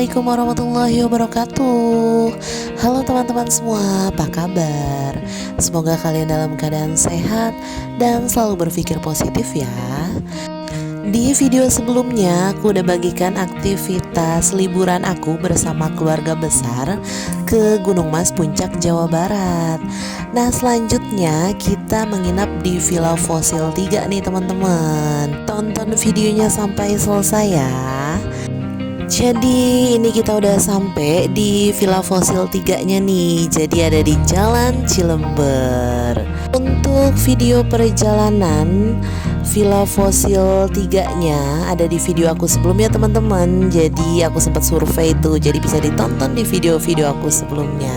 Assalamualaikum warahmatullahi wabarakatuh. Halo teman-teman semua, apa kabar? Semoga kalian dalam keadaan sehat dan selalu berpikir positif ya. Di video sebelumnya aku udah bagikan aktivitas liburan aku bersama keluarga besar ke Gunung Mas Puncak, Jawa Barat. Nah selanjutnya kita menginap di Villa Fosil 3 nih teman-teman. Tonton videonya sampai selesai ya. Jadi ini kita udah sampai di Villa Fosil 3-nya nih. Jadi ada di Jalan Cilember. Untuk video perjalanan Villa Fosil 3-nya ada di video aku sebelumnya teman-teman. Jadi aku sempat survei tuh. Jadi bisa ditonton di video-video aku sebelumnya.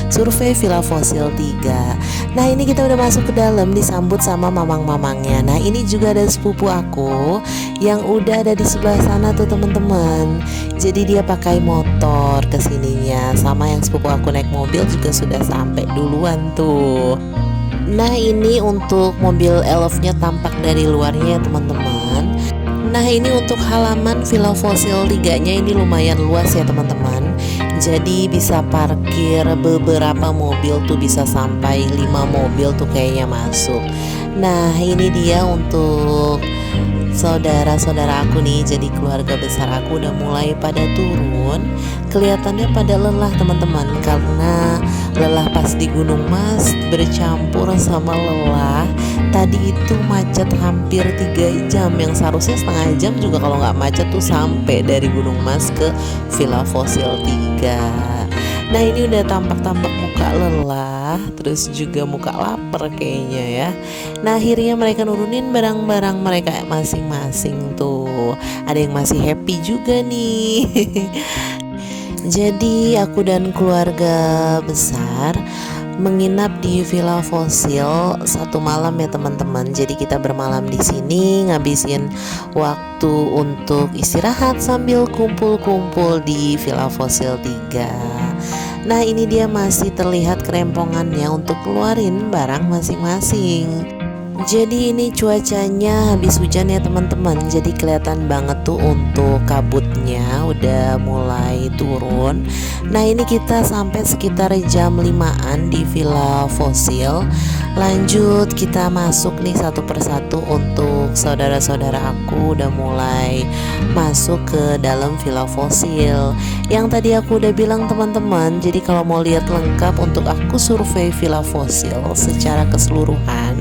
Survei Villa Fosil 3. Nah ini kita udah masuk ke dalam, disambut sama mamang-mamangnya. Nah ini juga ada sepupu aku yang udah ada di sebelah sana tuh teman-teman. Jadi dia pakai motor kesininya, sama yang sepupu aku naik mobil juga sudah sampai duluan tuh. Nah ini untuk mobil Elf-nya tampak dari luarnya ya teman-teman. Nah ini untuk halaman Villa Fosil 3-nya ini lumayan luas ya teman-teman. Jadi bisa parkir beberapa mobil tuh, bisa sampai 5 mobil tuh kayaknya masuk. Nah ini dia untuk saudara-saudara aku nih. Jadi keluarga besar aku udah mulai pada turun. Kelihatannya pada lelah teman-teman, karena lelah pas di Gunung Mas bercampur sama lelah tadi itu macet hampir 3 jam. Yang seharusnya setengah jam juga kalau nggak macet tuh sampai dari Gunung Mas ke Villa Fosil 3. Nah ini udah tampak-tampak muka lelah, terus juga muka lapar kayaknya ya. Nah akhirnya mereka nurunin barang-barang mereka masing-masing tuh. Ada yang masih happy juga nih. Jadi aku dan keluarga besar menginap di Villa Fosil 1 malam ya teman-teman. Jadi kita bermalam di sini, ngabisin waktu untuk istirahat sambil kumpul-kumpul di Villa Fosil 3. Nah ini dia masih terlihat kerempongannya untuk keluarin barang masing-masing. Jadi ini cuacanya habis hujan ya teman-teman. Jadi kelihatan banget tuh untuk kabutnya udah mulai turun. Nah ini kita sampai sekitar jam 5-an di Villa Fosil. Lanjut kita masuk nih satu persatu. Untuk saudara-saudara aku udah mulai masuk ke dalam Villa Fosil. Yang tadi aku udah bilang teman-teman, jadi kalau mau lihat lengkap untuk aku survei Villa Fosil secara keseluruhan,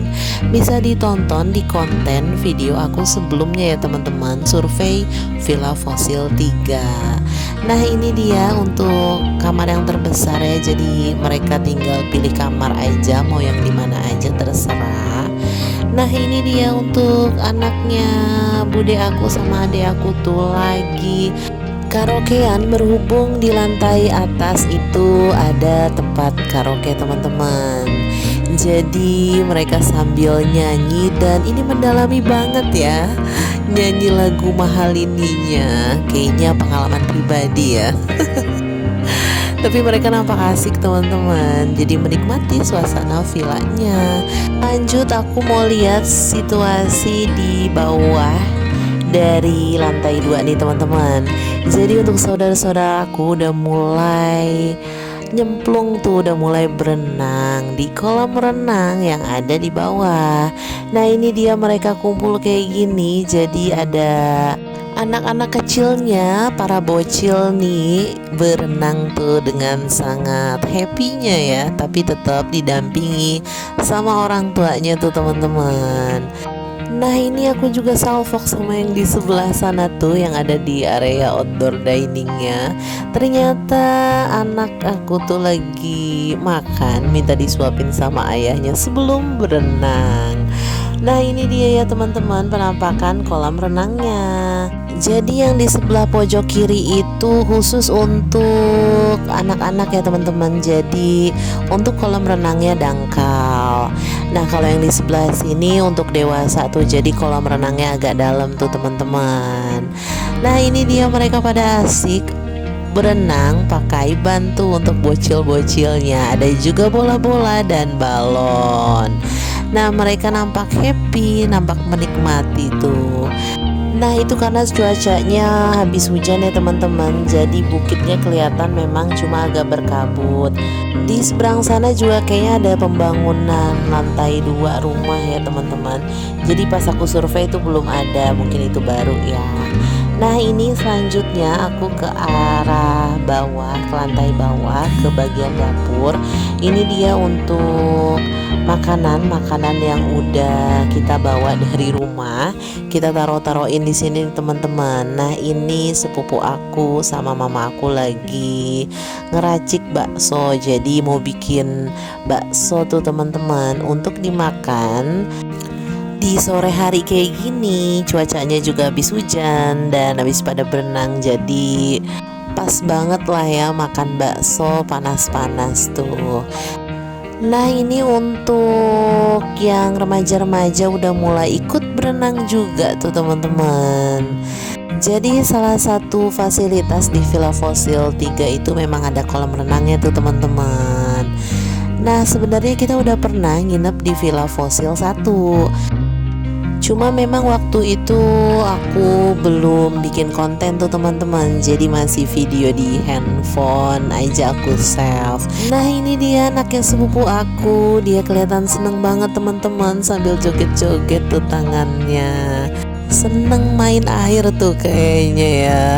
bisa ditonton di konten video aku sebelumnya ya teman-teman, survei Villa Fosil 3. Nah ini dia untuk kamar yang terbesar ya. Jadi mereka tinggal pilih kamar aja, mau yang dimana aja terserah. Nah ini dia untuk anaknya bude aku sama adek aku tuh lagi karaokean. Berhubung di lantai atas itu ada tempat karaoke teman-teman. Jadi mereka sambil nyanyi dan ini mendalami banget ya, nyanyi lagu Mahalininya. Kayaknya pengalaman pribadi ya. Tapi mereka nampak asik teman-teman. Jadi menikmati suasana villanya. Lanjut aku mau lihat situasi di bawah dari lantai 2 nih teman-teman. Jadi untuk saudara-saudaraku udah mulai nyemplung tuh, udah mulai berenang di kolam renang yang ada di bawah. Nah ini dia mereka kumpul kayak gini. Jadi ada anak-anak kecilnya, para bocil nih berenang tuh dengan sangat happy-nya ya. Tapi tetap didampingi sama orang tuanya tuh teman-teman. Nah ini aku juga salvok sama yang di sebelah sana tuh, yang ada di area outdoor diningnya. Ternyata anak aku tuh lagi makan, minta disuapin sama ayahnya sebelum berenang. Nah ini dia ya teman-teman penampakan kolam renangnya. Jadi yang di sebelah pojok kiri itu khusus untuk anak-anak ya teman-teman. Jadi untuk kolam renangnya dangkal. Nah kalau yang di sebelah sini untuk dewasa tuh, jadi kolam renangnya agak dalam tuh teman-teman. Nah ini dia mereka pada asik berenang pakai bantu untuk bocil-bocilnya. Ada juga bola-bola dan balon. Nah mereka nampak happy, nampak menikmati tuh. Nah itu karena cuacanya habis hujan ya teman-teman, jadi bukitnya kelihatan memang cuma agak berkabut. Di seberang sana juga kayaknya ada pembangunan lantai 2 rumah ya teman-teman. Jadi pas aku survei itu belum ada, mungkin itu baru ya. Nah ini selanjutnya aku ke arah bawah, ke lantai bawah, ke bagian dapur. Ini dia untuk makanan yang udah kita bawa dari rumah, kita taruhin di sini teman-teman. Nah ini sepupu aku sama mama aku lagi ngeracik bakso, jadi mau bikin bakso tuh teman-teman untuk dimakan di sore hari kayak gini. Cuacanya juga habis hujan dan habis pada berenang, jadi pas banget lah ya makan bakso panas-panas tuh. Nah ini untuk yang remaja-remaja udah mulai ikut berenang juga tuh teman-teman. Jadi salah satu fasilitas di Villa Fosil 3 itu memang ada kolam renangnya tuh teman-teman. Nah sebenarnya kita udah pernah nginep di Villa Fosil 1, cuma memang waktu itu aku belum bikin konten tuh teman-teman, jadi masih video di handphone aja aku save. Nah ini dia anaknya sepupu aku, dia kelihatan seneng banget teman-teman, sambil joget-joget tuh tangannya, seneng main air tuh kayaknya ya.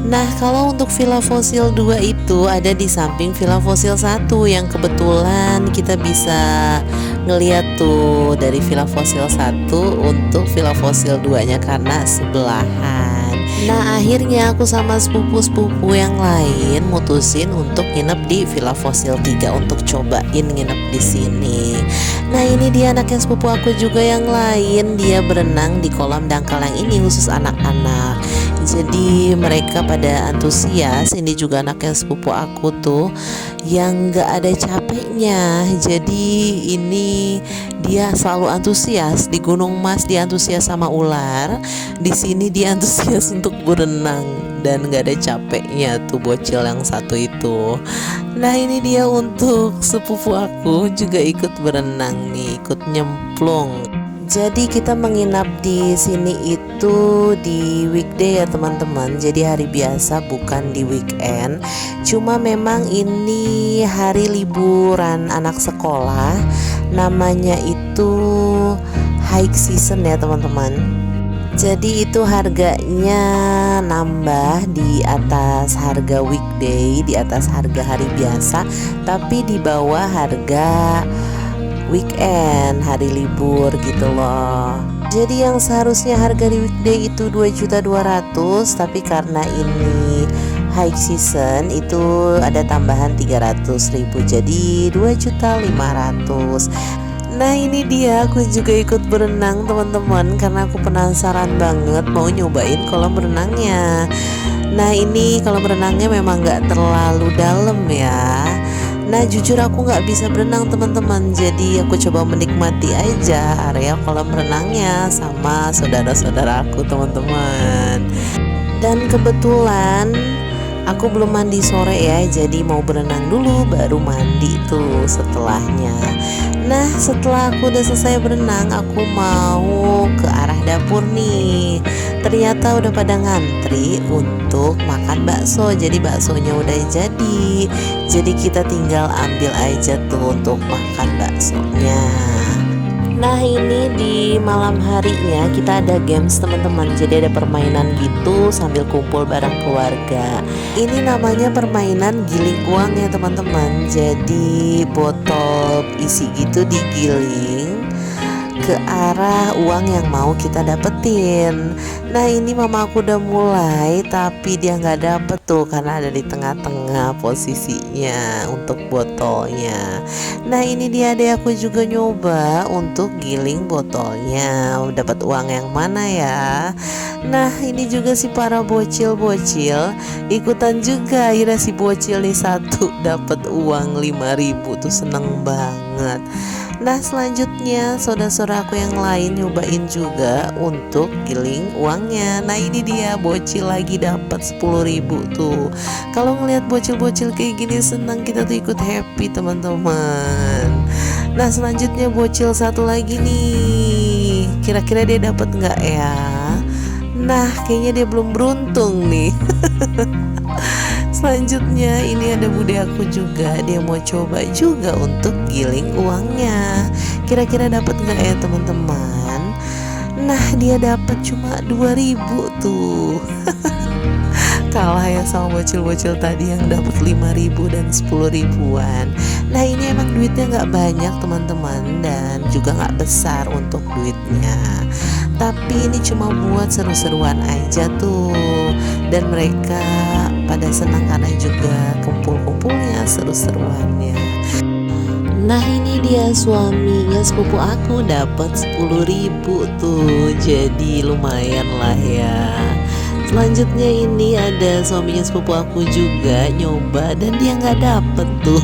Nah kalau untuk Villa Fosil 2 itu ada di samping Villa Fosil 1, yang kebetulan kita bisa ngeliat tuh dari Villa Fosil 1 untuk Villa Fosil 2 nya karena sebelahan. Nah akhirnya aku sama sepupu-sepupu yang lain mutusin untuk nginep di Villa Fosil 3 untuk cobain nginep di sini. Nah ini dia anaknya sepupu aku juga yang lain, dia berenang di kolam dangkal yang ini khusus anak-anak. Jadi mereka pada antusias. Ini juga anaknya sepupu aku tuh yang gak ada capeknya. Jadi ini dia selalu antusias. Di Gunung Mas dia antusias sama ular, di sini dia antusias untuk berenang dan gak ada capeknya tuh bocil yang satu itu. Nah ini dia untuk sepupu aku juga ikut berenang nih, ikut nyemplung. Jadi kita menginap di sini itu di weekday ya teman-teman. Jadi hari biasa bukan di weekend. Cuma memang ini hari liburan anak sekolah. Namanya itu high season ya teman-teman. Jadi itu harganya nambah di atas harga weekday, di atas harga hari biasa, tapi di bawah harga weekend, hari libur gitu loh. Jadi yang seharusnya harga di weekday itu 2.200.000, tapi karena ini high season itu ada tambahan 300.000, jadi 2.500.000. Nah ini dia, aku juga ikut berenang teman-teman, karena aku penasaran banget mau nyobain kolam renangnya. Nah ini kolam renangnya memang gak terlalu dalam ya. Nah jujur aku gak bisa berenang teman-teman, jadi aku coba menikmati aja area kolam renangnya sama saudara-saudara aku teman-teman. Dan kebetulan aku belum mandi sore ya, jadi mau berenang dulu baru mandi tuh setelahnya. Nah setelah aku udah selesai berenang, aku mau ke arah dapur nih. Ternyata udah pada ngantri untuk makan bakso. Jadi baksonya udah jadi kita tinggal ambil aja tuh untuk makan baksonya. Nah ini di malam harinya kita ada games teman-teman. Jadi ada permainan gitu sambil kumpul bareng keluarga. Ini namanya permainan giling uang ya teman-teman. Jadi botol isi gitu digiling ke arah uang yang mau kita dapetin. Nah ini mama aku udah mulai, tapi dia nggak dapet tuh karena ada di tengah-tengah posisinya untuk botolnya. Nah ini dia deh, aku juga nyoba untuk giling botolnya, dapat uang yang mana ya. Nah ini juga si para bocil-bocil ikutan juga. Akhirnya si bocil nih satu dapat uang 5.000 tuh, seneng banget. Nah selanjutnya saudara-saudara aku yang lain nyobain juga untuk giling uangnya. Nah ini dia, bocil lagi dapat 10.000 tuh. Kalau ngelihat bocil-bocil kayak gini senang, kita tuh ikut happy teman-teman. Nah selanjutnya bocil satu lagi nih, kira-kira dia dapat nggak ya? Nah, kayaknya dia belum beruntung nih. Selanjutnya ini ada bude aku juga, dia mau coba juga untuk giling uangnya. Kira-kira dapat nggak ya teman-teman? Nah, dia dapat cuma 2.000 tuh. Kalah ya sama bocil-bocil tadi yang dapat 5.000 dan 10 ribuan. Nah, ini emang duitnya nggak banyak teman-teman, dan juga nggak besar untuk duitnya. Tapi ini cuma buat seru-seruan aja tuh. Dan mereka pada senang karena juga kumpul-kumpulnya, seru-seruannya. Nah, ini dia suaminya sepupu aku dapat 10.000 tuh. Jadi lumayan lah ya. Selanjutnya ini ada suaminya sepupu aku juga nyoba dan dia nggak dapet tuh.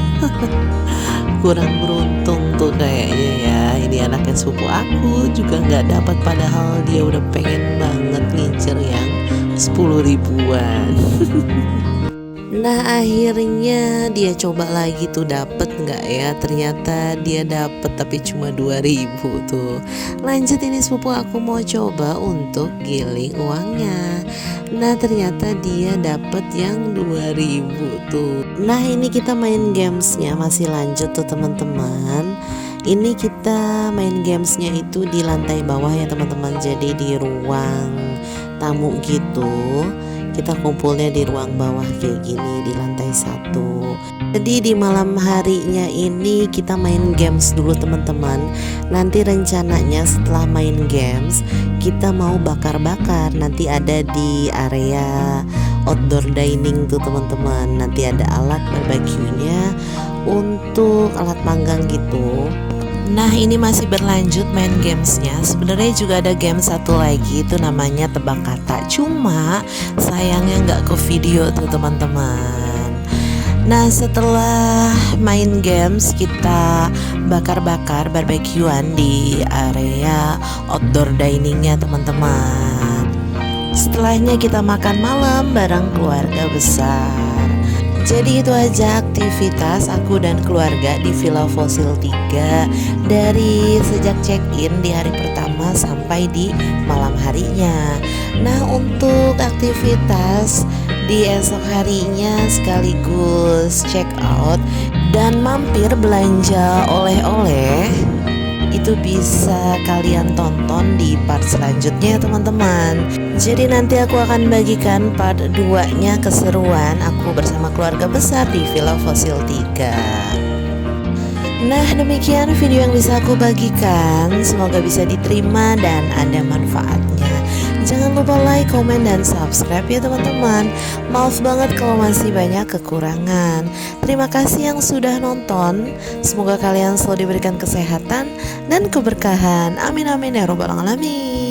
Kurang beruntung tuh kayaknya ya. Ini anaknya sepupu aku juga nggak dapat, padahal dia udah pengen banget ngincer yang 10 ribuan. Nah, akhirnya dia coba lagi tuh, dapet nggak ya? Ternyata dia dapet tapi cuma 2.000 tuh. Lanjut, ini sepupu aku mau coba untuk giling uangnya. Nah, ternyata dia dapet yang 2.000 tuh. Nah, ini kita main gamesnya masih lanjut tuh teman-teman. Ini kita main gamesnya itu di lantai bawah ya teman-teman. Jadi di ruang tamu gitu. Kita kumpulnya di ruang bawah kayak gini di lantai 1. Jadi di malam harinya ini kita main games dulu teman-teman. Nanti rencananya setelah main games kita mau bakar-bakar. Nanti ada di area outdoor dining tuh teman-teman. Nanti ada alat barbeque-nya untuk alat panggang gitu. Nah, ini masih berlanjut main gamesnya. Sebenarnya juga ada game satu lagi, itu namanya tebak kata. Cuma sayangnya nggak ke video tuh teman-teman. Nah, setelah main games kita bakar-bakar barbekyuan di area outdoor diningnya teman-teman. Setelahnya kita makan malam bareng keluarga besar. Jadi itu aja aktivitas aku dan keluarga di Villa Fosil 3 dari sejak check-in di hari pertama sampai di malam harinya. Nah, untuk aktivitas di esok harinya sekaligus check out dan mampir belanja oleh-oleh, itu bisa kalian tonton di part selanjutnya teman-teman. Jadi nanti aku akan bagikan part 2-nya keseruan aku bersama keluarga besar di Villa Fosil 3. Nah, demikian video yang bisa aku bagikan. Semoga bisa diterima dan ada manfaatnya. Jangan lupa like, komen, dan subscribe ya teman-teman. Maaf banget kalau masih banyak kekurangan. Terima kasih yang sudah nonton. Semoga kalian selalu diberikan kesehatan dan keberkahan. Amin amin ya robbal alamin.